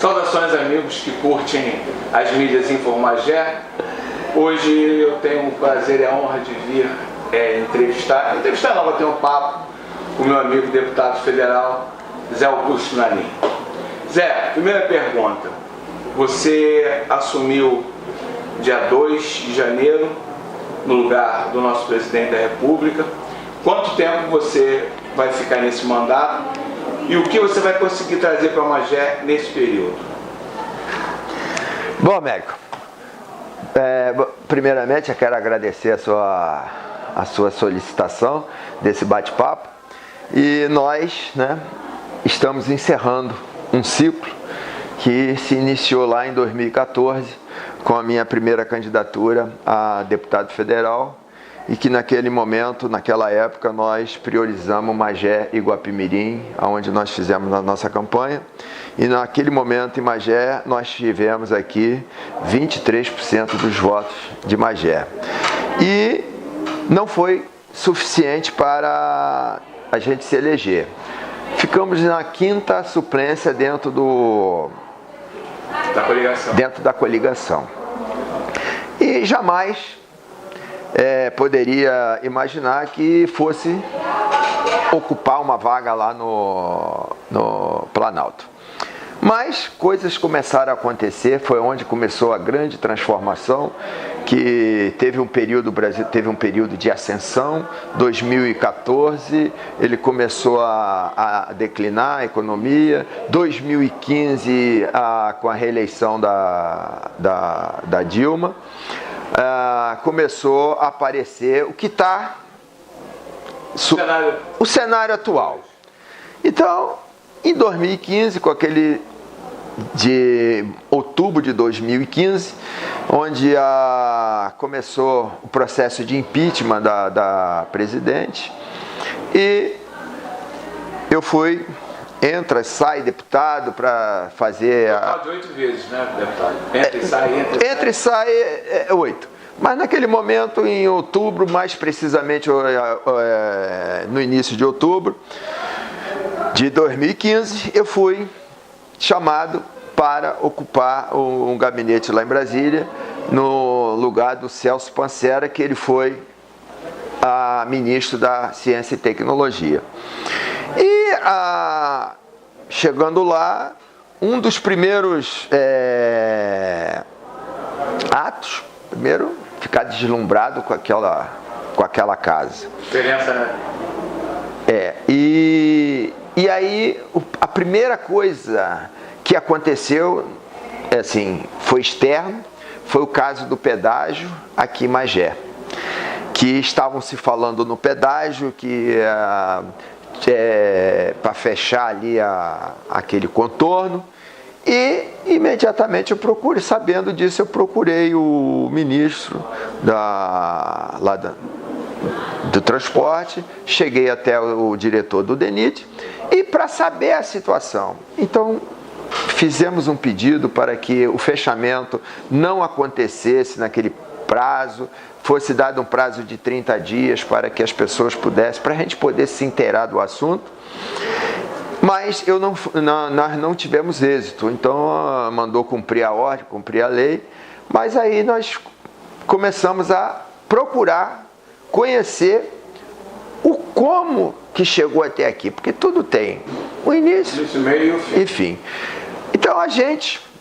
Saudações amigos que curtem as mídias Infomagé. Hoje eu tenho o prazer e a honra de vir entrevistar não, bater um papo com o meu amigo deputado federal Zé Augusto Nalim. Zé, primeira pergunta. Você assumiu dia 2 de janeiro no lugar do nosso presidente da República. Quanto tempo você vai ficar nesse mandato e o que você vai conseguir trazer para a Magé nesse período? Bom, Américo, primeiramente eu quero agradecer a sua solicitação desse bate-papo e nós, estamos encerrando um ciclo que se iniciou lá em 2014 com a minha primeira candidatura a deputado federal e que naquele momento, naquela época, nós priorizamos Magé e Guapimirim, onde nós fizemos a nossa campanha. E naquele momento, em Magé, nós tivemos aqui 23% dos votos de Magé. E não foi suficiente para a gente se eleger. Ficamos na 5ª suplência dentro da coligação. E jamais poderia imaginar que fosse ocupar uma vaga lá no Planalto. Mas coisas começaram a acontecer, foi onde começou a grande transformação, que teve um período, o Brasil teve um período de ascensão. 2014 ele começou a declinar a economia, 2015 com a reeleição da Dilma, começou a aparecer o que está o cenário atual. Então, em 2015, com aquele de outubro de 2015, onde começou o processo de impeachment da presidente, e eu fui, entra, sai deputado para fazer... De 8 vezes, né, deputado? Entra e sai 8. Mas naquele momento, em outubro, mais precisamente no início de outubro de 2015, eu fui chamado para ocupar um gabinete lá em Brasília, no lugar do Celso Pancera, que ele foi ministro da Ciência e Tecnologia. E chegando lá, um dos primeiros atos, primeiro, ficar deslumbrado com aquela casa. Diferença, né? E aí, a primeira coisa que aconteceu, foi externo, foi o caso do pedágio aqui em Magé, que estavam se falando no pedágio, que para fechar ali aquele contorno, e imediatamente eu procurei, sabendo disso, eu procurei o ministro do transporte, cheguei até o diretor do DENIT e para saber a situação. Então, fizemos um pedido para que o fechamento não acontecesse naquele prazo, fosse dado um prazo de 30 dias para que as pessoas pudessem, para a gente poder se inteirar do assunto. Mas nós não tivemos êxito, então mandou cumprir a ordem, cumprir a lei, mas aí nós começamos a procurar conhecer o como que chegou até aqui, porque tudo tem o início, meio, fim. Então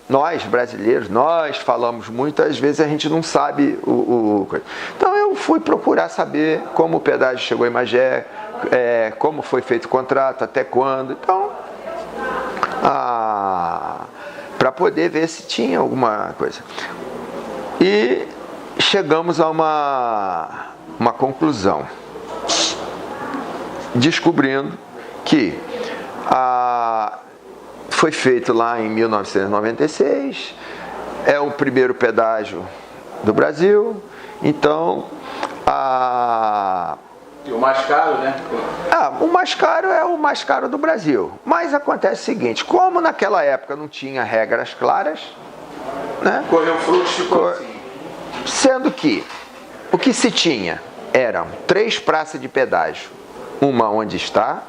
nós brasileiros, nós falamos muitas vezes, a gente não sabe Então eu fui procurar saber como o pedágio chegou em Magé, como foi feito o contrato, até quando. Então, para poder ver se tinha alguma coisa. E chegamos a uma conclusão, descobrindo que foi feito lá em 1996, é o primeiro pedágio do Brasil, então E o mais caro, né? O mais caro é o mais caro do Brasil. Mas acontece o seguinte, como naquela época não tinha regras claras, né? Correu frutos, ficou assim. Sendo que o que se tinha eram 3 praças de pedágio, uma onde está,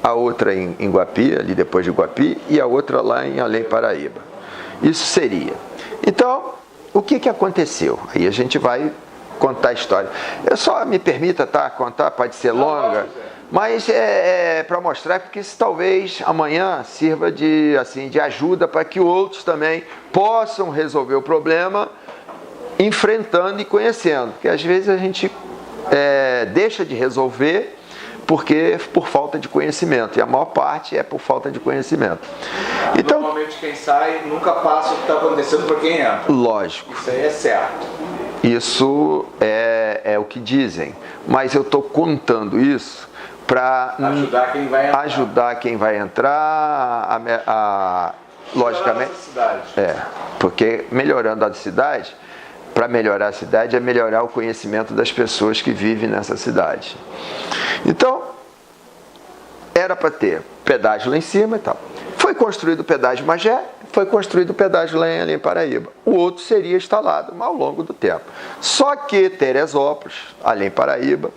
a outra em Guapi, ali depois de Guapi, e a outra lá em Além Paraíba. Isso seria. Então, o que aconteceu? Aí a gente vai contar a história. Eu só me permita, tá, contar, pode ser longa, mas é para mostrar, porque isso talvez amanhã sirva de ajuda para que outros também possam resolver o problema enfrentando e conhecendo. Porque às vezes a gente deixa de resolver por falta de conhecimento, e a maior parte é por falta de conhecimento. Então, normalmente quem sai nunca passa o que está acontecendo para quem entra. Lógico. Isso aí é certo. Isso é o que dizem, mas eu estou contando isso para ajudar quem vai entrar, logicamente, porque melhorando a cidade, para melhorar a cidade é melhorar o conhecimento das pessoas que vivem nessa cidade. Então, era para ter pedágio lá em cima e tal. Foi construído o pedágio Magé, foi construído o pedágio lá em Paraíba. O outro seria instalado ao longo do tempo. Só que Teresópolis, Além Paraíba,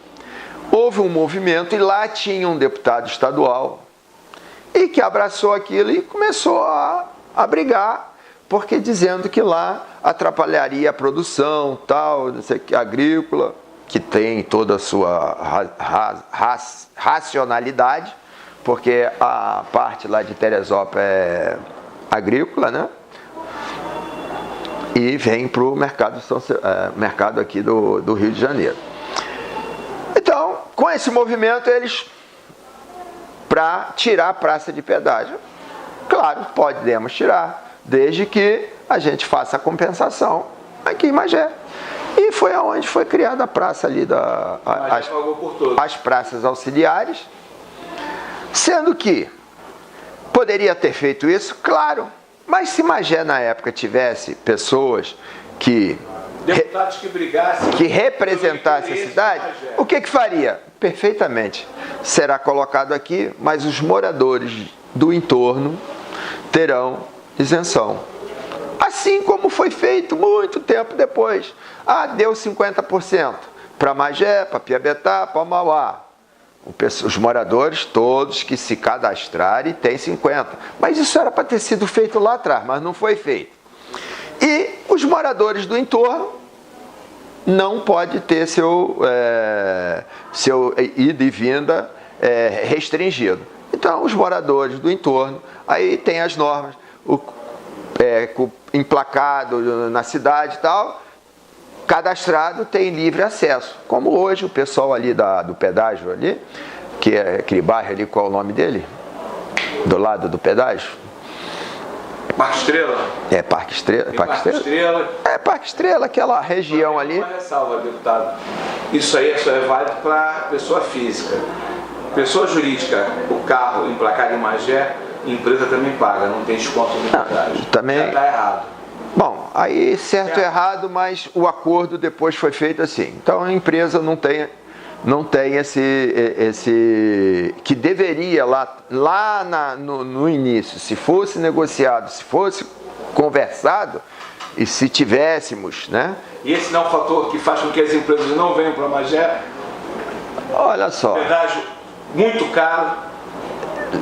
houve um movimento e lá tinha um deputado estadual e que abraçou aquilo e começou a brigar, porque dizendo que lá atrapalharia a produção, tal, não sei, agrícola, que tem toda a sua racionalidade, porque a parte lá de Teresópolis é agrícola, né? E vem para o mercado aqui do Rio de Janeiro. Então, com esse movimento, eles, para tirar a praça de pedágio, claro, podemos tirar, desde que a gente faça a compensação aqui em Magé. E foi aonde foi criada a praça ali, as praças auxiliares, sendo que poderia ter feito isso, claro, mas se Magé na época tivesse pessoas deputados que brigassem, que representassem a cidade, o que faria? Perfeitamente, será colocado aqui, mas os moradores do entorno terão isenção. Assim como foi feito muito tempo depois. Deu 50% para Magé, para Piabetá, para Mauá. Os moradores todos que se cadastrarem têm 50%. Mas isso era para ter sido feito lá atrás, mas não foi feito. E os moradores do entorno não pode ter seu ida e vinda restringido. Então, os moradores do entorno, aí tem as normas, emplacado na cidade e tal, cadastrado tem livre acesso. Como hoje o pessoal ali do pedágio ali, que é aquele bairro ali, qual é o nome dele? Do lado do pedágio? Parque Estrela? Parque Estrela. Parque Estrela. Parque Estrela, aquela região ali. Uma ressalva, deputado. Isso aí só é válido para pessoa física. Pessoa jurídica, o carro emplacado em Magé, a empresa também paga, não tem desconto de pedágio. Também já está errado. Bom, aí certo ou errado, mas o acordo depois foi feito assim. Então a empresa não tem esse que deveria no início, se fosse negociado, se fosse conversado e se tivéssemos, né? E esse não é um fator que faz com que as empresas não venham para Magé? Olha só. Pedágio muito caro.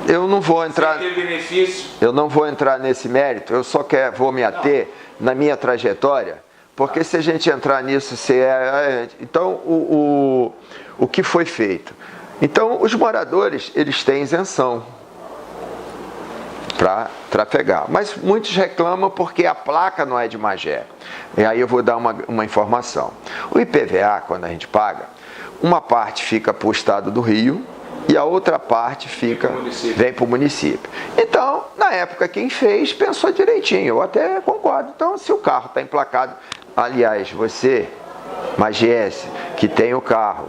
Eu não vou entrar. Sem ter benefício. Eu não vou entrar nesse mérito. Eu só vou me ater na minha trajetória, porque se a gente entrar nisso, então o que foi feito? Então os moradores eles têm isenção para trafegar, mas muitos reclamam porque a placa não é de Magé. E aí eu vou dar uma informação. O IPVA, quando a gente paga, uma parte fica para o estado do Rio e a outra parte vem para o município. Então, na época, quem fez pensou direitinho, eu até concordo. Então, se o carro está emplacado, aliás, você, magiense, que tem o carro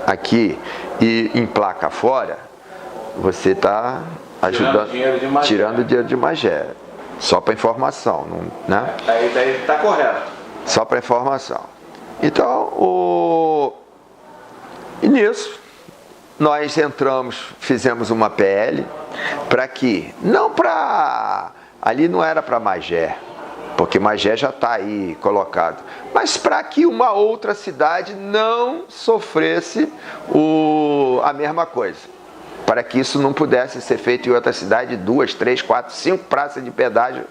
aqui e emplaca fora, você está ajudando, tirando dinheiro de Magé. Só para informação, né? Daí está correto. Só para informação. Então, e nisso, nós fizemos uma PL para que, ali não era para Magé, porque Magé já está aí colocado, mas para que uma outra cidade não sofresse a mesma coisa. para que isso não pudesse ser feito em outra cidade, 2, 3, 4, 5 praças de pedágio,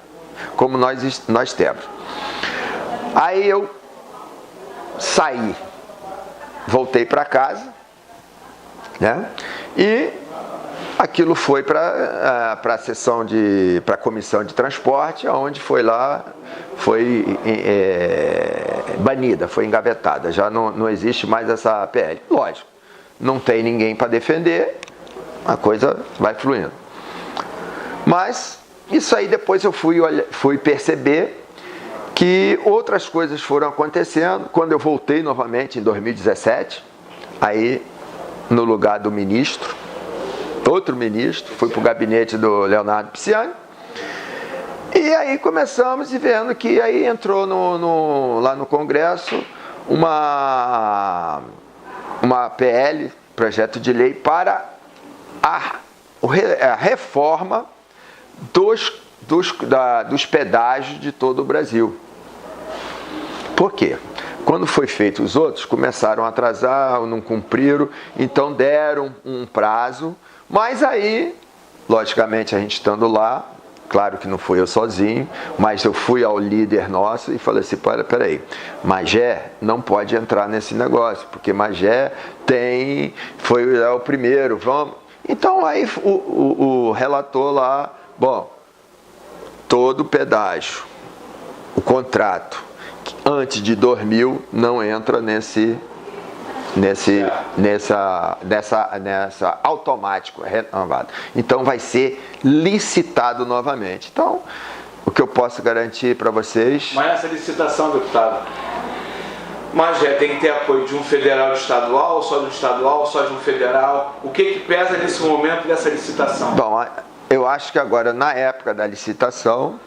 como nós temos. Aí eu saí, voltei para casa, né? E aquilo foi para a sessão para a comissão de transporte, onde foi banida, foi engavetada. Já não existe mais essa PL. Lógico, não tem ninguém para defender, a coisa vai fluindo. Mas isso aí depois eu fui perceber que outras coisas foram acontecendo. Quando eu voltei novamente em 2017, aí no lugar do ministro, outro ministro, fui para o gabinete do Leonardo Pisciani, e aí começamos e vendo que aí entrou lá no Congresso uma PL, projeto de lei para a reforma dos pedágios de todo o Brasil. Por quê? Quando foi feito os outros, começaram a atrasar, não cumpriram, então deram um prazo, mas aí, logicamente, a gente estando lá, claro que não fui eu sozinho, mas eu fui ao líder nosso e falei assim, peraí, Magé não pode entrar nesse negócio, porque Magé foi o primeiro, vamos... Então aí o relator lá, bom, todo pedágio, o contrato, antes de 2000 não entra nessa automático renovado. Então vai ser licitado novamente. Então, o que eu posso garantir para vocês... Mas essa licitação, deputado, Magé tem que ter apoio de um federal de estadual, só de um estadual, só de um federal? O que pesa nesse momento dessa licitação? Bom, eu acho que agora, na época da licitação,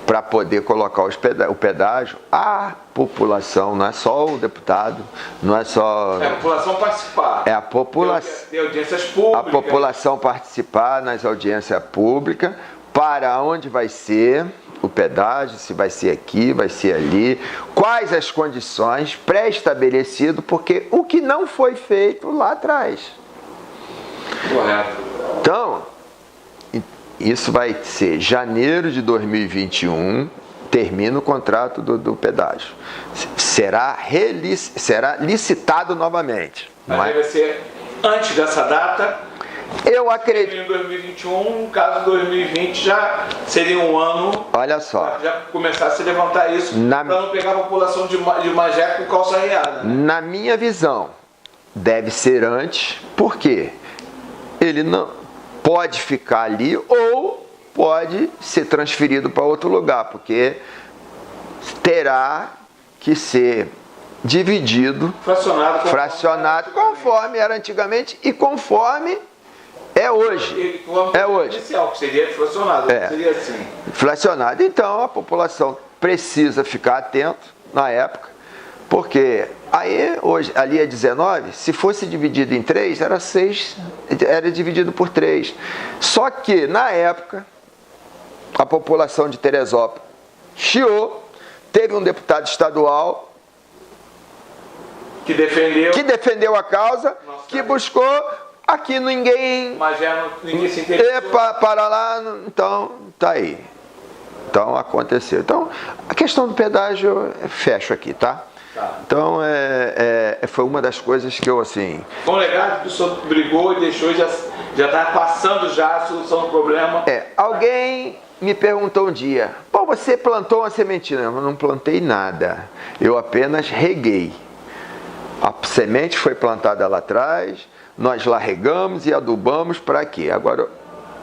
para poder colocar o pedágio, a população, não é só o deputado, não é só... É a população participar. É a população... Tem audiências públicas. A população participar nas audiências públicas, para onde vai ser o pedágio, se vai ser aqui, vai ser ali, quais as condições pré-estabelecido, porque o que não foi feito lá atrás. Correto. Então, isso vai ser janeiro de 2021, termina o contrato do pedágio. Será licitado novamente. Mas vai ser antes dessa data. Eu acredito. Em 2021, no caso 2020, já seria um ano. Olha só. Para já começar a se levantar isso, para não pegar a população de Magé com calça riada. Né? Na minha visão, deve ser antes, porque ele não pode ficar ali ou pode ser transferido para outro lugar, porque terá que ser dividido, fracionado conforme era antigamente e conforme é hoje. É hoje. Inicial, que seria fracionado, seria assim. Fracionado. Então a população precisa ficar atento na época, porque aí hoje ali é 19, se fosse dividido em 3, era 6, era dividido por 3. Só que na época a população de Teresópolis chiou, teve um deputado estadual que defendeu a causa, que buscou. Aqui ninguém... Mas já ninguém se interessou. Para lá, então, tá aí. Então, aconteceu. Então, a questão do pedágio, fecho aqui, tá? Então, foi uma das coisas que eu, assim... Foi um legado que o senhor brigou e deixou, já está passando já a solução do problema. Alguém me perguntou um dia, pô, você plantou uma sementinha? Eu não plantei nada. Eu apenas reguei. A semente foi plantada lá atrás... Nós lá regamos e adubamos para quê? Agora,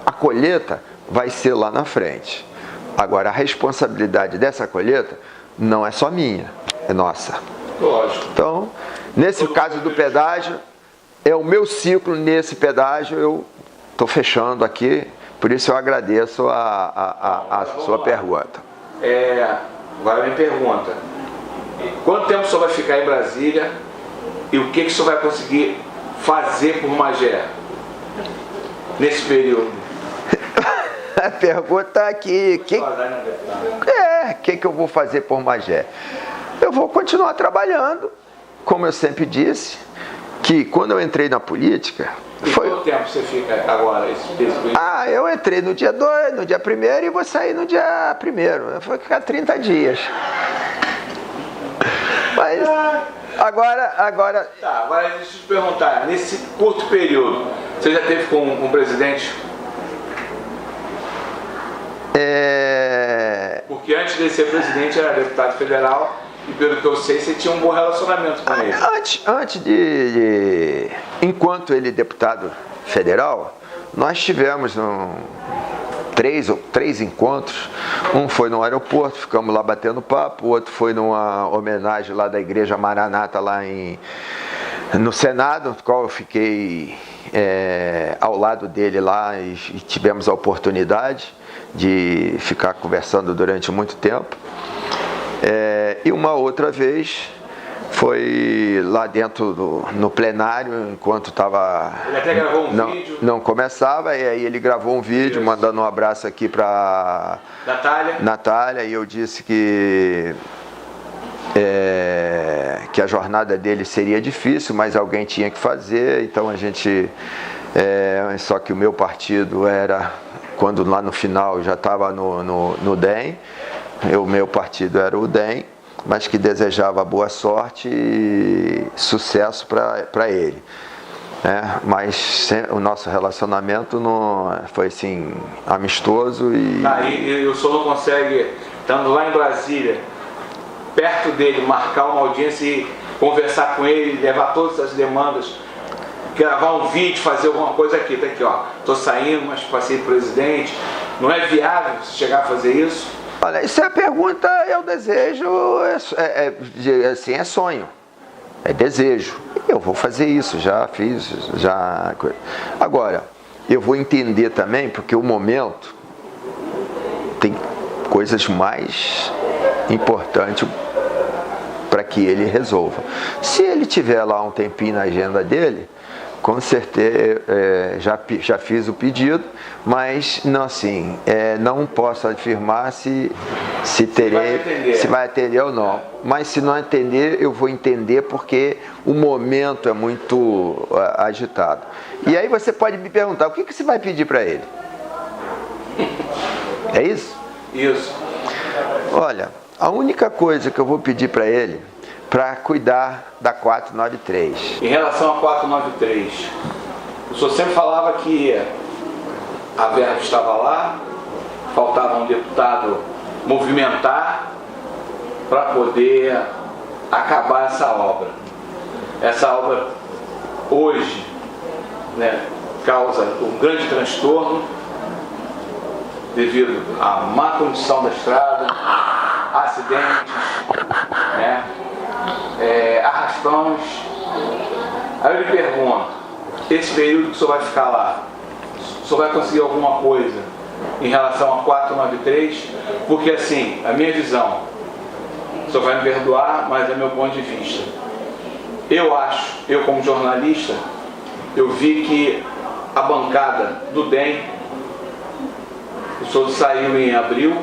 a colheita vai ser lá na frente. Agora, a responsabilidade dessa colheita não é só minha, é nossa. Lógico. Então, nesse caso do pedágio, é o meu ciclo nesse pedágio, eu estou fechando aqui, por isso eu agradeço a sua pergunta. Agora me pergunta, quanto tempo o senhor vai ficar em Brasília e o que o senhor vai conseguir fazer por Magé nesse período? A pergunta aqui, o que eu vou fazer por Magé? Eu vou continuar trabalhando, como eu sempre disse, que quando eu entrei na política... Quanto tempo você fica agora? Eu entrei no dia 2, no dia 1º e vou sair no dia 1º. Eu vou ficar 30 dias. Mas agora... Tá, agora deixa eu te perguntar, nesse curto período, você já teve com um presidente? Porque antes de ser presidente era deputado federal e pelo que eu sei, você tinha um bom relacionamento com ele. Enquanto ele é deputado federal, nós tivemos três encontros. Um foi no aeroporto, ficamos lá batendo papo. O outro foi numa homenagem lá da Igreja Maranata, lá no Senado, no qual eu fiquei ao lado dele lá e tivemos a oportunidade de ficar conversando durante muito tempo. E uma outra vez foi lá dentro no plenário, enquanto estava... Ele até gravou um vídeo. Não começava, e aí ele gravou um vídeo, mandando um abraço aqui para Natália, e eu disse que a jornada dele seria difícil, mas alguém tinha que fazer, então a gente... só que o meu partido era, quando lá no final já estava no DEM, o meu partido era o DEM, mas que desejava boa sorte e sucesso para ele. Mas o nosso relacionamento não foi assim, amistoso e... E o senhor não consegue, estando lá em Brasília, perto dele, marcar uma audiência e conversar com ele, levar todas as demandas, gravar um vídeo, fazer alguma coisa aqui, tá aqui, ó, tô saindo, mas passei presidente. Não é viável chegar a fazer isso? Olha, isso é a pergunta, é o desejo, assim, é sonho, é desejo. Eu vou fazer isso, já fiz, já... Agora, eu vou entender também, porque o momento tem coisas mais importantes para que ele resolva. Se ele tiver lá um tempinho na agenda dele, com certeza já fiz o pedido, mas não assim, não posso afirmar se vai atender ou não. Mas se não atender, eu vou entender, porque o momento é muito agitado. E aí você pode me perguntar, o que você vai pedir para ele? É isso? Isso. Olha, a única coisa que eu vou pedir para ele, para cuidar da 493. Em relação a 493, o senhor sempre falava que a verba estava lá, faltava um deputado movimentar para poder acabar essa obra. Essa obra hoje, né, causa um grande transtorno devido à má condição da estrada, acidentes, né, arrastões. Aí eu lhe pergunto, esse período que o senhor vai ficar lá, o senhor vai conseguir alguma coisa em relação a 493? Porque assim, a minha visão, o senhor vai me perdoar, mas é meu ponto de vista. Eu como jornalista, eu vi que a bancada do DEM, o senhor saiu em abril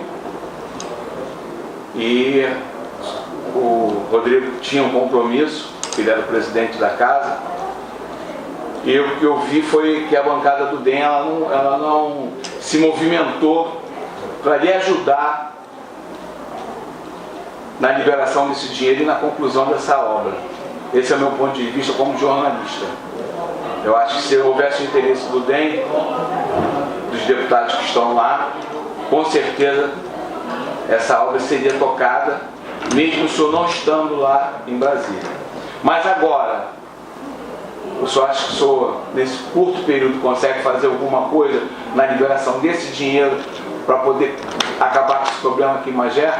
e o Rodrigo tinha um compromisso, ele era o presidente da casa, e o que eu vi foi que a bancada do DEM ela não se movimentou para lhe ajudar na liberação desse dinheiro e na conclusão dessa obra. Esse é o meu ponto de vista como jornalista. Eu acho que se houvesse o interesse do DEM, dos deputados que estão lá, com certeza essa obra seria tocada, mesmo o senhor não estando lá em Brasília. Mas agora, o senhor acha que o senhor, nesse curto período, consegue fazer alguma coisa na liberação desse dinheiro para poder acabar com esse problema aqui em Magé?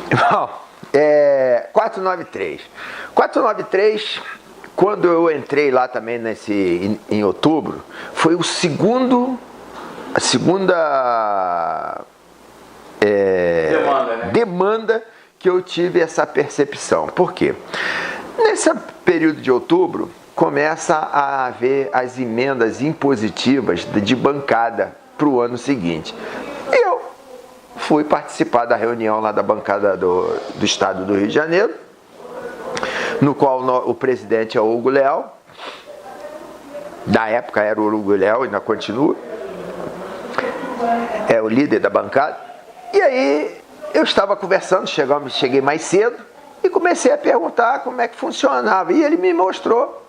Bom, 493. 493, quando eu entrei lá também em outubro, foi a segunda demanda que eu tive essa percepção. Por quê? Nesse período de outubro, começa a haver as emendas impositivas de bancada para o ano seguinte. Eu fui participar da reunião lá da bancada do Estado do Rio de Janeiro, no qual o presidente é o Hugo Leal. Na época era o Hugo Leal, ainda continua. É o líder da bancada. E aí eu estava conversando, cheguei mais cedo e comecei a perguntar como é que funcionava. E ele me mostrou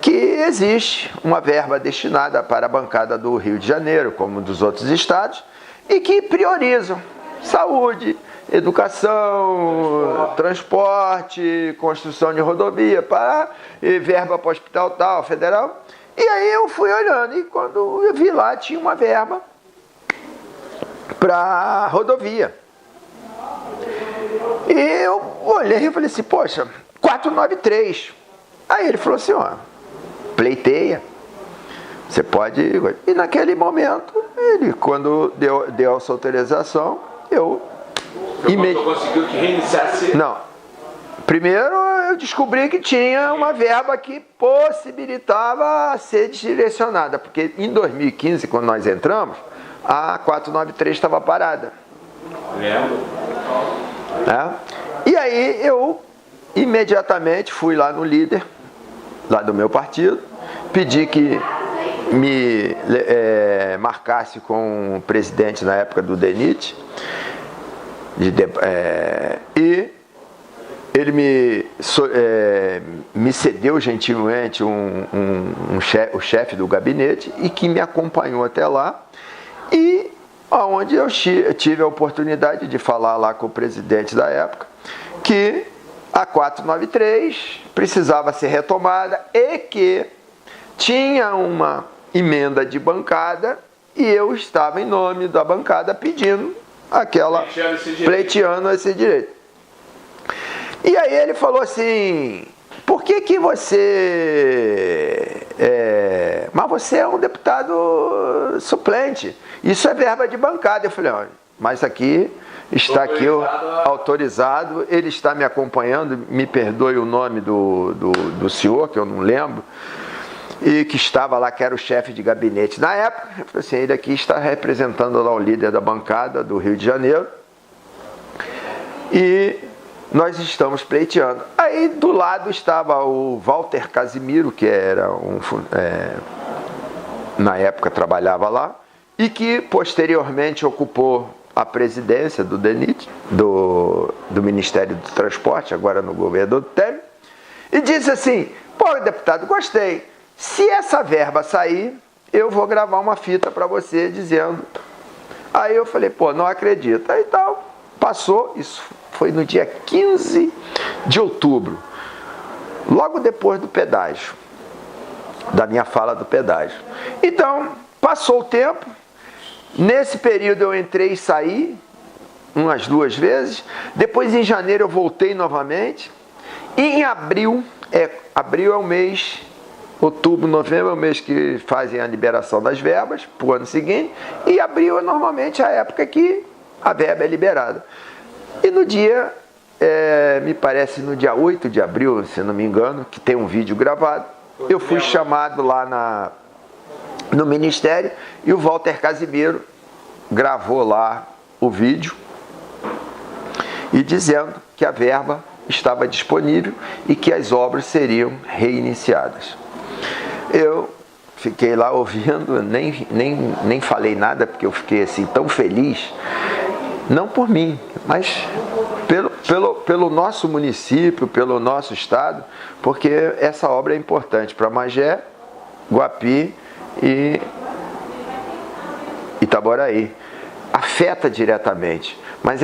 que existe uma verba destinada para a bancada do Rio de Janeiro, como dos outros estados, e que priorizam saúde, educação, transporte, construção de rodovia, e verba para o hospital tal, federal. E aí eu fui olhando, e quando eu vi lá, tinha uma verba para rodovia. E eu olhei e falei assim, poxa, 493. Aí ele falou assim, ó, pleiteia, você pode... E naquele momento, ele, quando deu essa autorização, eu conseguiu que reiniciasse? Não. Primeiro eu descobri que tinha uma verba que possibilitava ser direcionada, porque em 2015, quando nós entramos, a 493 estava parada. Lembro. E aí eu imediatamente fui lá no líder, lá do meu partido, pedi que me marcasse com o presidente na época do DENIT, e ele me cedeu gentilmente o chefe do gabinete e que me acompanhou até lá, e onde eu tive a oportunidade de falar lá com o presidente da época que a 493 precisava ser retomada e que tinha uma emenda de bancada e eu estava em nome da bancada pedindo pleiteando esse direito. E aí ele falou assim, por que você... mas você é um deputado suplente, isso é verba de bancada. Eu falei, olha, mas aqui está aqui autorizado, ele está me acompanhando, me perdoe o nome do senhor, que eu não lembro, e que estava lá, que era o chefe de gabinete na época. Eu falei assim, ele aqui está representando lá o líder da bancada do Rio de Janeiro, e nós estamos pleiteando. Aí do lado estava o Walter Casimiro, que era na época trabalhava lá, e que posteriormente ocupou a presidência do DENIT, do Ministério do Transporte, agora no governo do Temer, e disse assim, pô, deputado, gostei, se essa verba sair, eu vou gravar uma fita para você dizendo. Aí eu falei, pô, não acredito. Aí tal, passou, isso foi no dia 15 de outubro, logo depois do pedágio, da minha fala do pedágio. Então, passou o tempo, nesse período eu entrei e saí, umas 2 vezes, depois em janeiro eu voltei novamente, e em abril é o mês, outubro, novembro é o mês que fazem a liberação das verbas, para o ano seguinte, e abril é normalmente a época que a verba é liberada. E no dia, me parece no dia 8 de abril, se não me engano, que tem um vídeo gravado, eu fui chamado lá no Ministério e o Walter Casimiro gravou lá o vídeo e dizendo que a verba estava disponível e que as obras seriam reiniciadas. Eu fiquei lá ouvindo, nem falei nada, porque eu fiquei assim tão feliz, não por mim, mas pelo nosso município, pelo nosso estado, porque essa obra é importante para Magé, Guapi e Itaboraí. Afeta diretamente, mas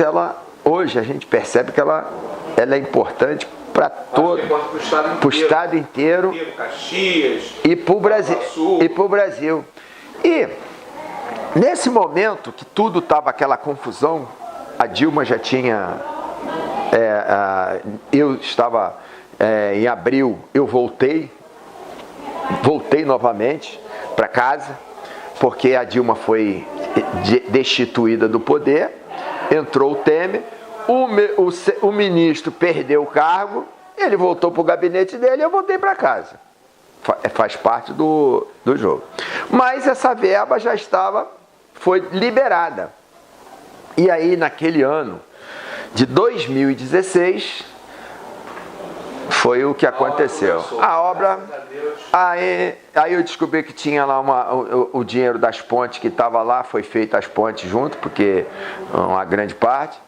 hoje a gente percebe que ela é importante para todo, para o estado inteiro, Caxias, e para o Brasil. E nesse momento que tudo estava aquela confusão, a Dilma já tinha, eu estava em abril, eu voltei novamente para casa, porque a Dilma foi destituída do poder, entrou o Temer, o ministro perdeu o cargo, ele voltou para o gabinete dele e eu voltei para casa. Faz parte do jogo. Mas essa verba já foi liberada. E aí, naquele ano de 2016, Foi o que aconteceu. A obra, aí eu descobri que tinha lá o dinheiro das pontes que estava lá, foi feita as pontes junto, porque uma grande parte,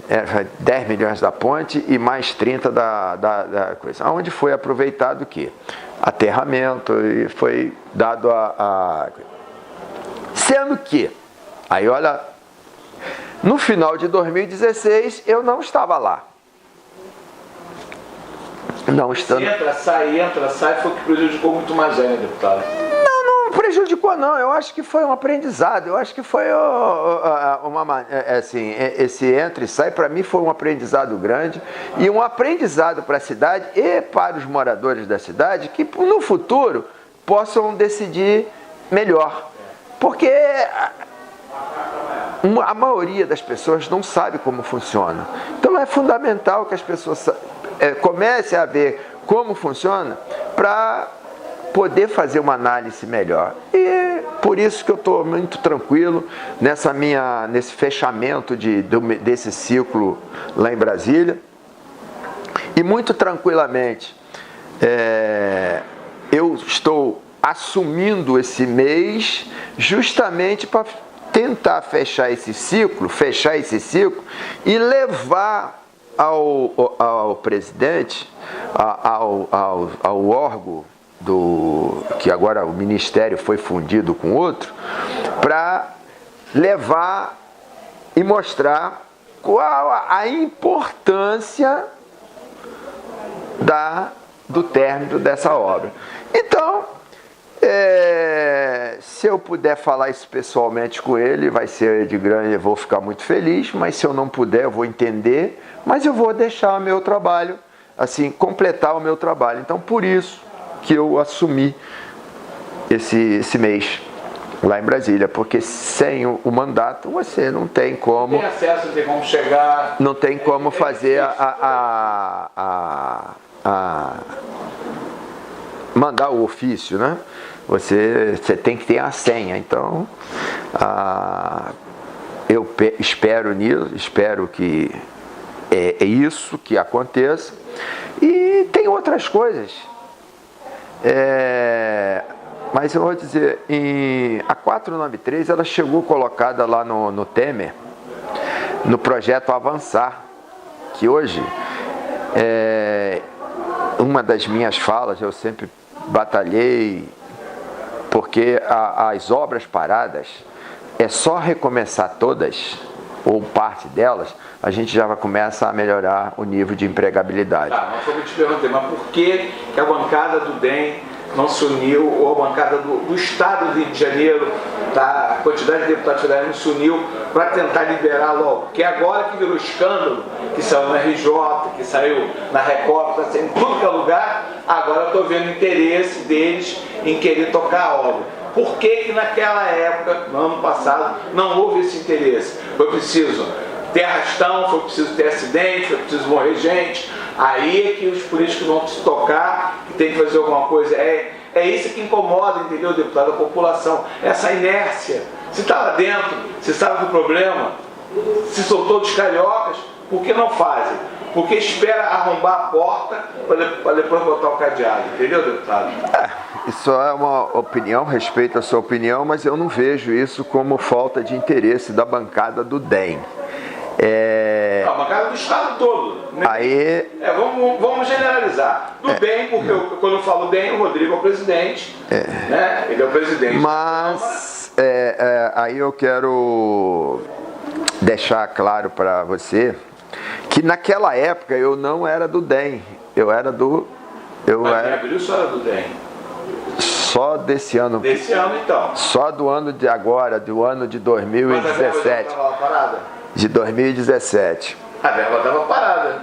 era 10 milhões da ponte e mais 30 da coisa. Onde foi aproveitado o quê? Aterramento, e foi dado Sendo que, aí olha, no final de 2016 eu não estava lá. Não estando... Entra, sai, foi o que prejudicou muito mais ainda, deputado. Não prejudicou não, eu acho que foi um aprendizado, eu acho que foi assim, esse entra e sai para mim foi um aprendizado grande e um aprendizado para a cidade e para os moradores da cidade que no futuro possam decidir melhor, porque a maioria das pessoas não sabe como funciona, então é fundamental que as pessoas comecem a ver como funciona para poder fazer uma análise melhor. E por isso que eu estou muito tranquilo nesse fechamento desse ciclo lá em Brasília. E muito tranquilamente eu estou assumindo esse mês justamente para tentar fechar esse ciclo e levar ao presidente, ao órgão que agora o ministério foi fundido com outro, para levar e mostrar qual a importância do término dessa obra. Então, se eu puder falar isso pessoalmente com ele, vai ser de grande, eu vou ficar muito feliz, mas se eu não puder, eu vou entender, mas eu vou deixar o meu trabalho, assim, completar o meu trabalho. Então, por isso que eu assumi esse mês lá em Brasília, porque sem o mandato você não tem como... Não tem acesso, não tem como chegar... Não tem como fazer mandar o ofício, né? Você tem que ter a senha, então eu espero que é isso que aconteça. E tem outras coisas. Mas eu vou dizer, a 493 ela chegou colocada lá no Temer, no projeto Avançar, que hoje uma das minhas falas, eu sempre batalhei, porque as obras paradas, é só recomeçar todas, ou parte delas, a gente já começa a melhorar o nível de empregabilidade. Mas foi o que eu te perguntei, mas por que a bancada do DEM não se uniu, ou a bancada do Estado do Rio de Janeiro, a quantidade de deputados federais não se uniu para tentar liberar logo? Porque agora que virou escândalo, que saiu na RJ, que saiu na Record, está saindo em tudo que é lugar, agora eu estou vendo o interesse deles em querer tocar a obra. Por que naquela época, no ano passado, não houve esse interesse? Foi preciso ter arrastão, foi preciso ter acidente, foi preciso morrer gente. Aí é que os políticos vão se tocar e tem que fazer alguma coisa. É isso que incomoda, entendeu, deputado, a população. Essa inércia. Se está lá dentro, se sabe do problema, se soltou dos cariocas, por que não fazem? Porque espera arrombar a porta para depois botar o cadeado, entendeu, deputado? Isso é uma opinião, respeito a sua opinião, mas eu não vejo isso como falta de interesse da bancada do DEM. Não, a bancada do Estado todo. Né? Aí... vamos generalizar. Do DEM, porque quando eu falo DEM, o Rodrigo é o presidente. Né? Ele é o presidente. Mas aí eu quero deixar claro para você que naquela época eu não era do DEM. Eu era do... Mas em abril só era do DEM. Só desse ano. Desse ano, então. Só do ano de agora, do ano de 2017. Mas a verba estava parada? De 2017. A verba estava parada.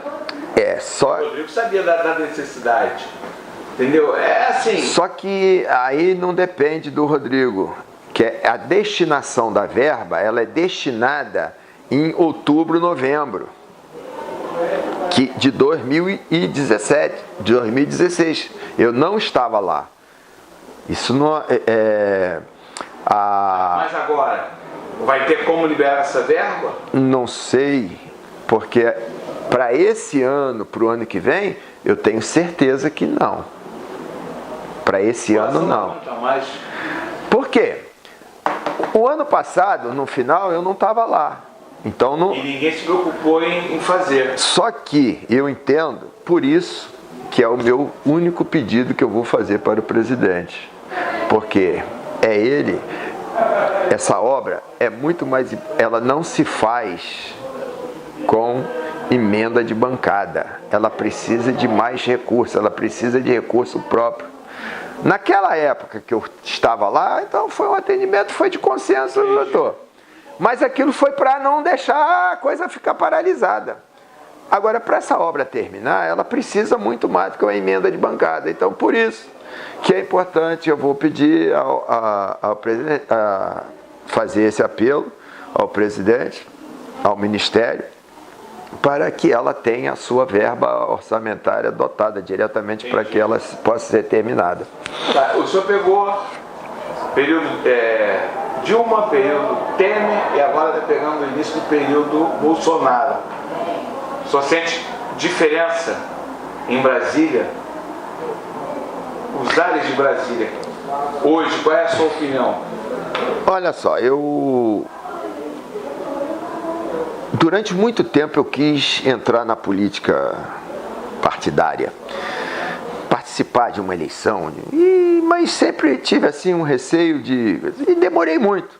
Só... O Rodrigo sabia da necessidade. Entendeu? É assim. Só que aí não depende do Rodrigo. Que a destinação da verba, ela é destinada em outubro, novembro. De 2017, de 2016. Eu não estava lá. Isso não Mas agora, vai ter como liberar essa verba? Não sei, porque Para esse ano, para o ano que vem, eu tenho certeza que não. Para esse ano, não. Por quê? O ano passado, no final, eu não estava lá. Então, não... E ninguém se preocupou em fazer. Só que eu entendo, por isso, que é o meu único pedido que eu vou fazer para o presidente. Porque é ele, essa obra é muito mais... Ela não se faz com emenda de bancada. Ela precisa de mais recursos, ela precisa de recurso próprio. Naquela época que eu estava lá, então foi um atendimento, foi de consenso, doutor. Mas aquilo foi para não deixar a coisa ficar paralisada. Agora, para essa obra terminar, ela precisa muito mais do que uma emenda de bancada. Então, por isso que é importante, eu vou pedir ao presidente, a fazer esse apelo ao presidente, ao Ministério, para que ela tenha a sua verba orçamentária dotada diretamente para que ela possa ser terminada. Tá, o senhor pegou período Dilma, período Temer e agora está pegando o início do período Bolsonaro. O senhor sente diferença em Brasília? Os ares de Brasília hoje, qual é a sua opinião? Olha só, durante muito tempo eu quis entrar na política partidária, participar de uma eleição, mas sempre tive assim um receio e demorei muito.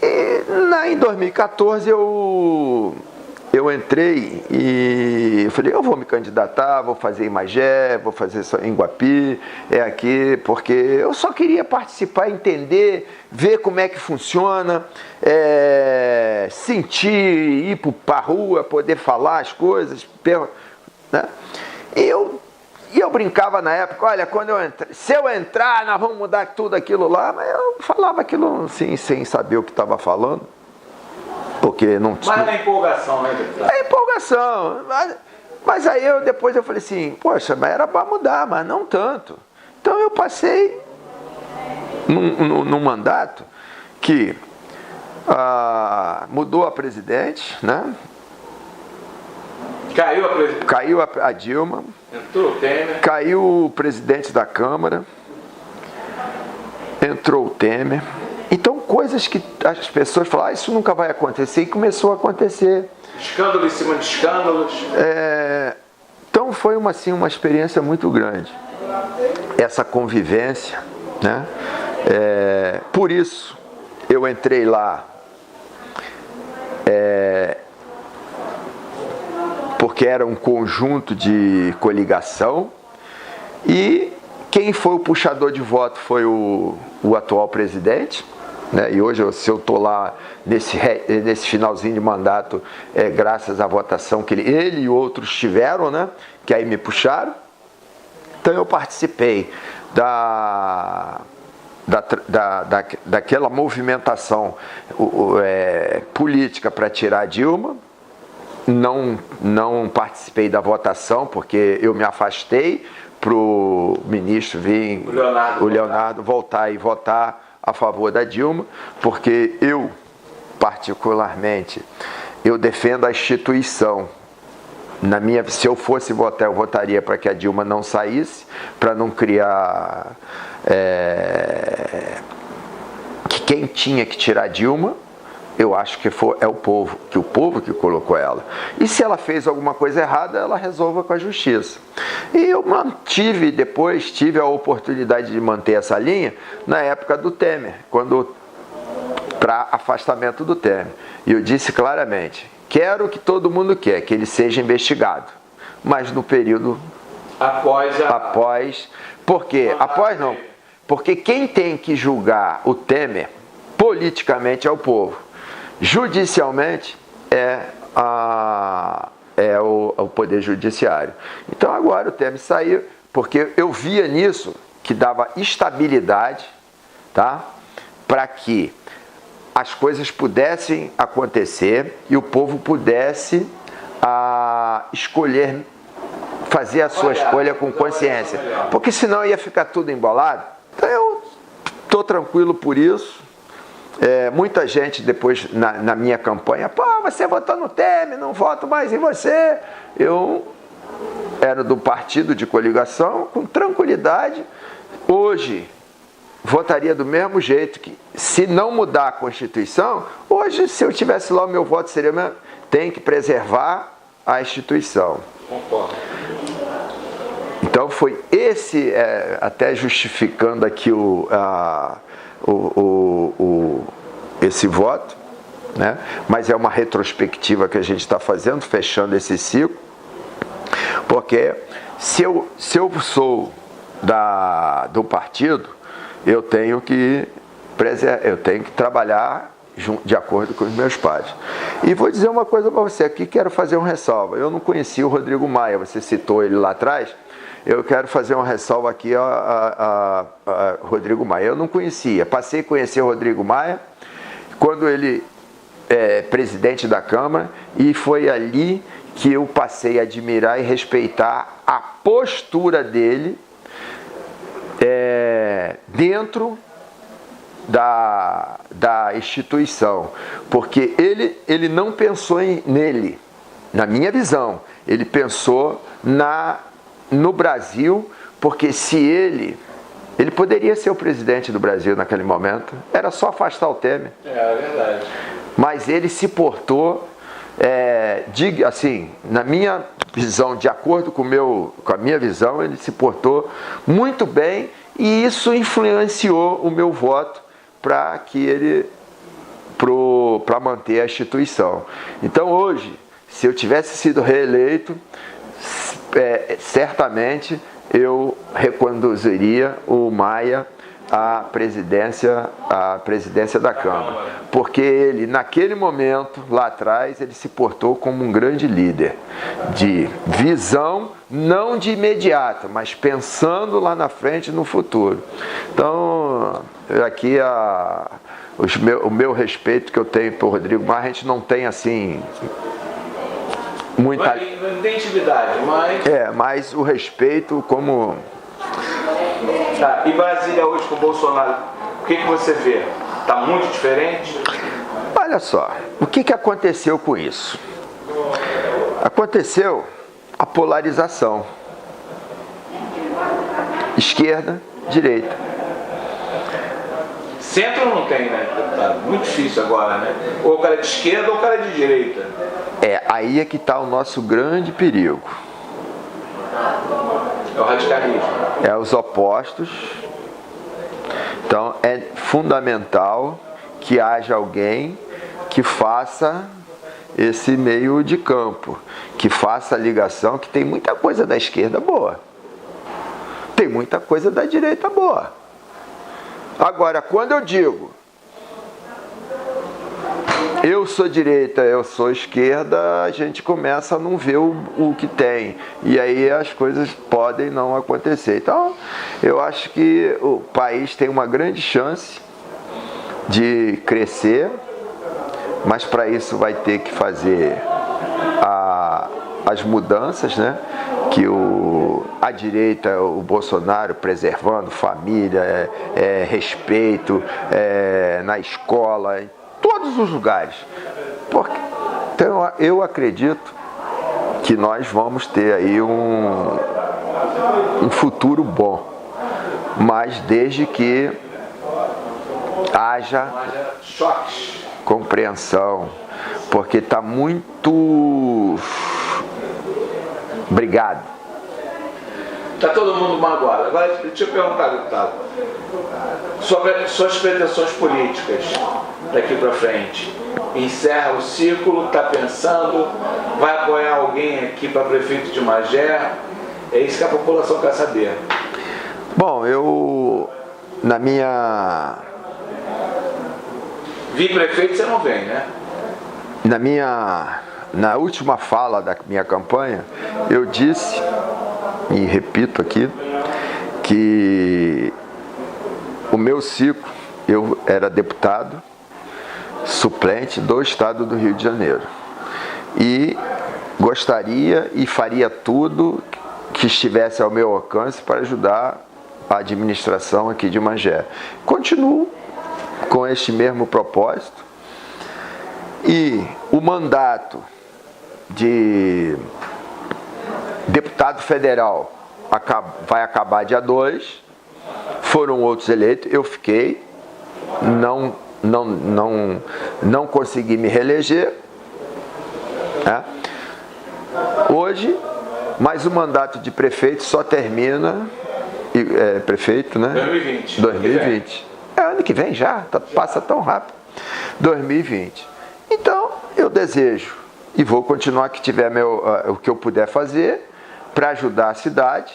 E em 2014 eu entrei e falei, eu vou me candidatar, vou fazer em Magé, vou fazer só em Guapi, aqui, porque eu só queria participar, entender, ver como é que funciona, sentir, ir para a rua, poder falar as coisas, né? E eu brincava na época, olha, se eu entrar, nós vamos mudar tudo aquilo lá, mas eu falava aquilo assim, sem saber o que estava falando. Porque não tinha... Mas na empolgação, né, deputado? É empolgação. Mas aí depois eu falei assim, poxa, mas era para mudar, mas não tanto. Então eu passei num mandato que mudou a presidente, né? Caiu a presidente. Caiu a Dilma. Entrou o Temer. Caiu o presidente da Câmara. Entrou o Temer. Então, coisas que as pessoas falam, isso nunca vai acontecer, e começou a acontecer. Escândalo em cima de escândalos. Então, foi uma experiência muito grande. Essa convivência, né? Por isso, eu entrei lá, porque era um conjunto de coligação, e quem foi o puxador de voto foi o atual presidente, né? E hoje, se eu estou lá nesse finalzinho de mandato, graças à votação que ele e outros tiveram, né? Que aí me puxaram. Então eu participei daquela movimentação política para tirar a Dilma. Não participei da votação, porque eu me afastei para o ministro vir, o Leonardo voltar e votar a favor da Dilma, porque eu, particularmente, eu defendo a instituição. Se eu fosse votar, eu votaria para que a Dilma não saísse, para não criar que quem tinha que tirar a Dilma, eu acho que é o povo que colocou ela. E se ela fez alguma coisa errada, ela resolva com a justiça. E eu tive a oportunidade de manter essa linha na época do Temer, para afastamento do Temer. E eu disse claramente, quero o que todo mundo quer, que ele seja investigado. Mas no período após, por quê? Após não. Porque quem tem que julgar o Temer politicamente é o povo. Judicialmente o Poder Judiciário. Então agora o Temer saiu, porque eu via nisso que dava estabilidade, tá? Para que as coisas pudessem acontecer e o povo pudesse escolher, fazer a sua escolha com consciência. Porque senão ia ficar tudo embolado. Então eu estou tranquilo por isso. Muita gente depois na minha campanha, pô, você votou no Temer, não voto mais em você. Eu era do partido de coligação, com tranquilidade. Hoje, votaria do mesmo jeito, que se não mudar a Constituição, hoje, se eu tivesse lá, o meu voto seria mesmo, tem que preservar a instituição. Concordo. Então foi esse, até justificando aqui esse voto, né? Mas é uma retrospectiva que a gente está fazendo, fechando esse ciclo, porque se eu sou do partido, eu tenho que trabalhar de acordo com os meus pais. E vou dizer uma coisa para você aqui, quero fazer uma ressalva. Eu não conhecia o Rodrigo Maia, você citou ele lá atrás. Eu quero fazer uma ressalva aqui a Rodrigo Maia. Eu não conhecia, passei a conhecer o Rodrigo Maia quando ele é presidente da Câmara, e foi ali que eu passei a admirar e respeitar a postura dele dentro da instituição, porque ele não pensou nele, na minha visão, ele pensou no Brasil, porque se ele poderia ser o presidente do Brasil naquele momento, era só afastar o Temer. É verdade. Mas ele se portou, assim, na minha visão, de acordo com a minha visão, ele se portou muito bem, e isso influenciou o meu voto para manter a instituição. Então hoje, se eu tivesse sido reeleito, certamente eu reconduziria o Maia à presidência da Câmara, porque ele, naquele momento, lá atrás, ele se portou como um grande líder, de visão, não de imediata, mas pensando lá na frente, no futuro. Então, aqui o meu respeito que eu tenho por Rodrigo Maia, a gente não tem assim muita... Não tem intimidade, mas... mas o respeito como... Tá, e Brasília hoje com o Bolsonaro, o que você vê? Está muito diferente? Olha só, o que aconteceu com isso? Aconteceu a polarização. Esquerda, direita. Centro não tem, né, deputado? Muito difícil agora, né? Ou o cara de esquerda ou o cara de direita. Aí é que está o nosso grande perigo. É o radicalismo. É os opostos. Então é fundamental que haja alguém que faça esse meio de campo, que faça a ligação, que tem muita coisa da esquerda boa, tem muita coisa da direita boa. Agora, quando eu digo eu sou direita, eu sou esquerda, a gente começa a não ver o que tem. E aí as coisas podem não acontecer. Então, eu acho que o país tem uma grande chance de crescer, mas para isso vai ter que fazer as mudanças, né? Que a direita, o Bolsonaro preservando família, respeito na escola, todos os lugares. Então eu acredito que nós vamos ter aí um futuro bom, mas desde que haja choques, compreensão, porque está muito brigado. Está todo mundo magoado. Agora, deixa eu perguntar, deputado, sobre suas pretensões políticas daqui para frente. Encerra o ciclo, está pensando, vai apoiar alguém aqui para prefeito de Magé? É isso que a população quer saber. Bom, eu, na minha... Vice-prefeito você não vem, né? Na última fala da minha campanha, eu disse, e repito aqui, que o meu ciclo, eu era deputado suplente do estado do Rio de Janeiro. E gostaria e faria tudo que estivesse ao meu alcance para ajudar a administração aqui de Magé. Continuo com este mesmo propósito. E o mandato de deputado federal vai acabar dia 2. Foram outros eleitos, eu fiquei, não consegui me reeleger. Hoje, mas o mandato de prefeito só termina, prefeito, né? 2020. É ano que vem já, passa tão rápido. 2020. Então, eu desejo e vou continuar que tiver o que eu puder fazer para ajudar a cidade,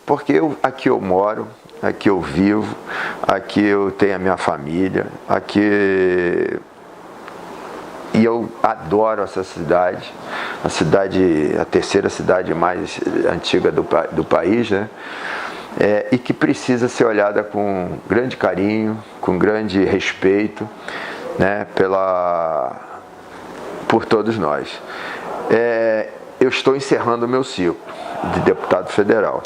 porque aqui eu moro, aqui eu vivo, aqui eu tenho a minha família, e eu adoro essa cidade, a terceira cidade mais antiga do país, né? E que precisa ser olhada com grande carinho, com grande respeito, né? Por todos nós. Eu estou encerrando o meu ciclo de deputado federal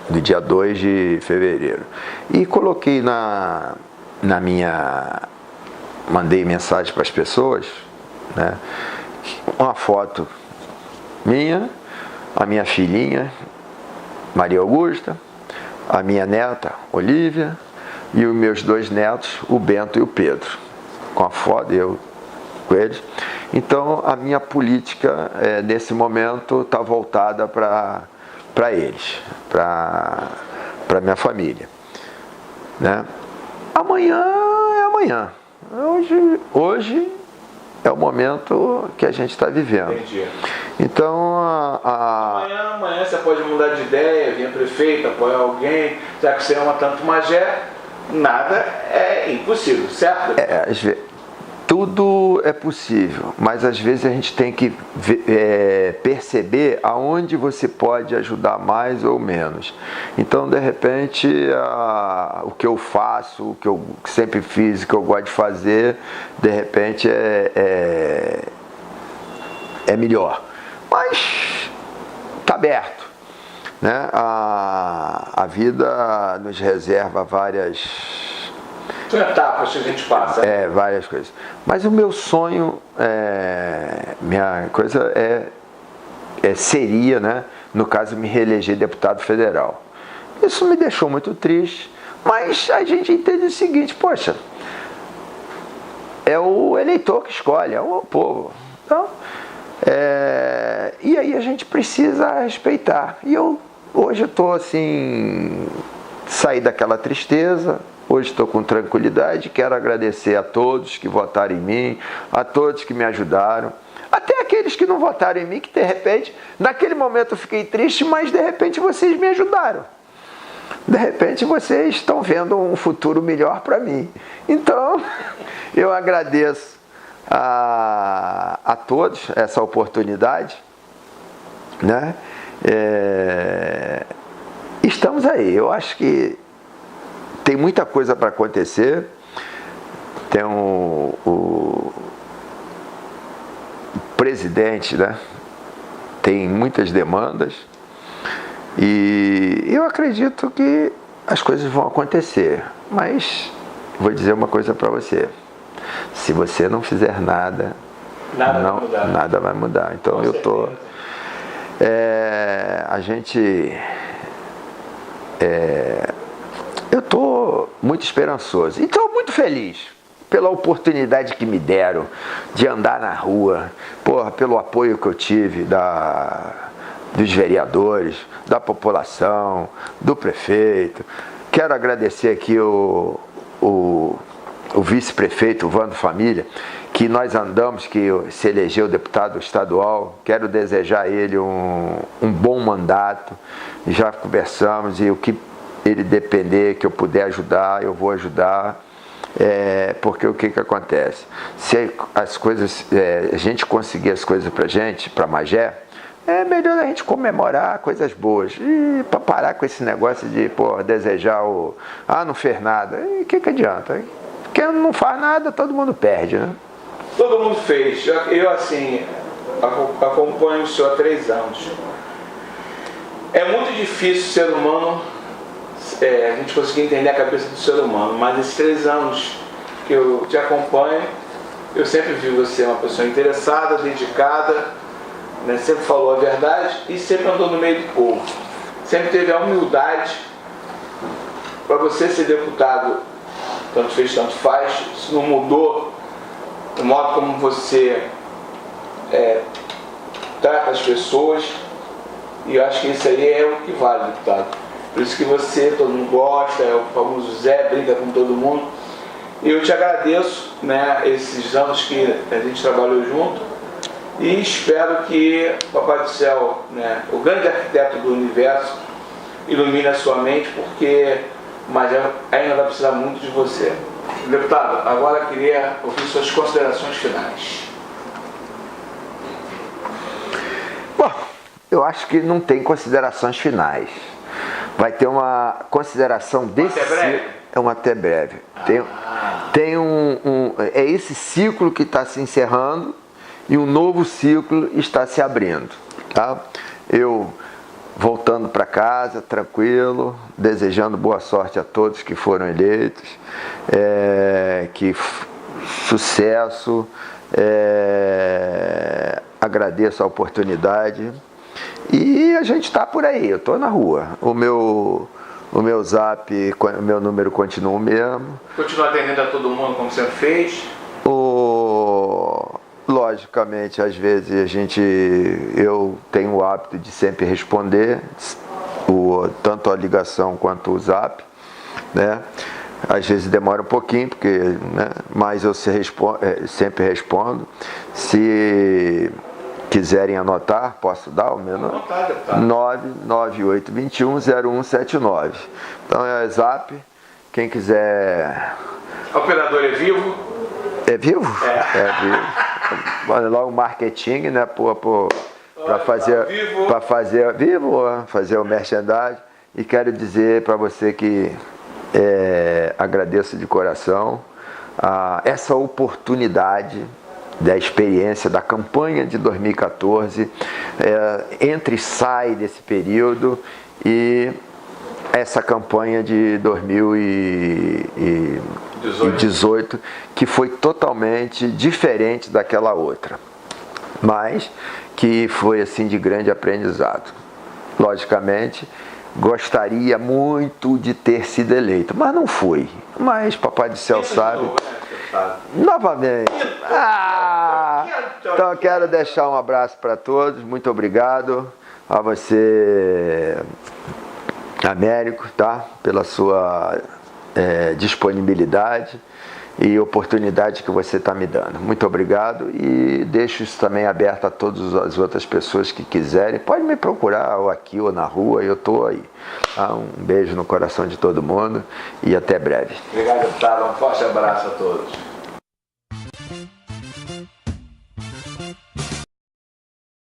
no dia 2 de fevereiro. E coloquei mandei mensagem para as pessoas, né, uma foto minha, a minha filhinha, Maria Augusta, a minha neta, Olívia, e os meus 2 netos, o Bento e o Pedro, com a foto, eu com eles. Então, a minha política, nesse momento, está voltada para eles, para minha família, né? Amanhã é amanhã. Hoje é o momento que a gente está vivendo. Entendi. Então, amanhã você pode mudar de ideia, vir prefeito, apoiar alguém, já que você ama tanto Magé, nada é impossível, certo? Tudo é possível, mas às vezes a gente tem que perceber aonde você pode ajudar mais ou menos. Então, de repente, o que eu faço, o que eu sempre fiz, o que eu gosto de fazer, de repente é melhor. Mas está aberto, né? A vida nos reserva várias... São etapas que a gente passa. Várias coisas. Mas o meu sonho, minha coisa seria, né, no caso, me reeleger deputado federal. Isso me deixou muito triste, mas a gente entende o seguinte, poxa, é o eleitor que escolhe, é o povo. Então, e aí a gente precisa respeitar. E hoje eu estou assim, saí daquela tristeza. Hoje estou com tranquilidade, quero agradecer a todos que votaram em mim, a todos que me ajudaram, até aqueles que não votaram em mim, que de repente, naquele momento eu fiquei triste, mas de repente vocês me ajudaram. De repente vocês estão vendo um futuro melhor para mim. Então, eu agradeço a todos essa oportunidade, né? Estamos aí, eu acho que tem muita coisa para acontecer. Tem o presidente, né? Tem muitas demandas e eu acredito que as coisas vão acontecer. Mas vou dizer uma coisa para você: se você não fizer nada, nada vai mudar. Então eu tô, eu estou muito esperançoso e estou muito feliz pela oportunidade que me deram de andar na rua, pelo apoio que eu tive dos vereadores, da população, do prefeito. Quero agradecer aqui o vice-prefeito Vando Família, que nós andamos, que se elegeu deputado estadual. Quero desejar a ele um bom mandato. Já conversamos e o que ele depender, que eu puder ajudar, eu vou ajudar, porque o que acontece? Se as coisas, a gente conseguir as coisas pra gente, pra Magé, é melhor a gente comemorar coisas boas, e para parar com esse negócio de desejar não fez nada, e o que adianta? Quem não faz nada, todo mundo perde, né? Todo mundo fez. Eu assim, acompanho o senhor há 3 anos. É muito difícil o ser humano a gente conseguir entender a cabeça do ser humano. Mas esses 3 anos que eu te acompanho, eu sempre vi você uma pessoa interessada, dedicada, né? Sempre falou a verdade e sempre andou no meio do povo. Sempre teve a humildade para você ser deputado, tanto fez, tanto faz. Isso não mudou o modo como você trata as pessoas, e eu acho que isso aí é o que vale, deputado. Por isso que você, todo mundo gosta, é o famoso Zé, brinca com todo mundo. E eu te agradeço, né, esses anos que a gente trabalhou junto, e espero que o Papai do Céu, né, o grande arquiteto do universo, ilumine a sua mente, porque ainda vai precisar muito de você. Deputado, agora eu queria ouvir suas considerações finais. Bom, eu acho que não tem considerações finais. Vai ter uma consideração desse ciclo. É uma até breve. É esse ciclo que está se encerrando e um novo ciclo está se abrindo. Tá? Eu voltando para casa, tranquilo, desejando boa sorte a todos que foram eleitos, sucesso, agradeço a oportunidade e a gente está por aí, eu estou na rua. O meu zap, o meu número continua o mesmo. Continua atendendo a todo mundo como você fez? Logicamente, às vezes eu tenho o hábito de sempre responder, tanto a ligação quanto o zap, né? Às vezes demora um pouquinho, né? Mas eu sempre respondo. Se quiserem anotar, posso dar o meu nome? 998210179. Então é zap, quem quiser. O operador é vivo? É vivo? É vivo. Manda lá o marketing, né, para fazer o merchandising. E quero dizer para você que agradeço de coração essa oportunidade da experiência da campanha de 2014, entra e sai desse período, e essa campanha de 2018, que foi totalmente diferente daquela outra, mas que foi assim de grande aprendizado. Logicamente, gostaria muito de ter sido eleito, mas não fui. Mas Papai do Céu sabe. Novamente. Então eu quero deixar um abraço para todos. Muito obrigado a você, Américo, tá? Pela sua disponibilidade e oportunidade que você está me dando. Muito obrigado, e deixo isso também aberto a todas as outras pessoas que quiserem. Pode me procurar ou aqui ou na rua, eu estou aí. Tá? Um beijo no coração de todo mundo e até breve. Obrigado, deputado. Um forte abraço a todos.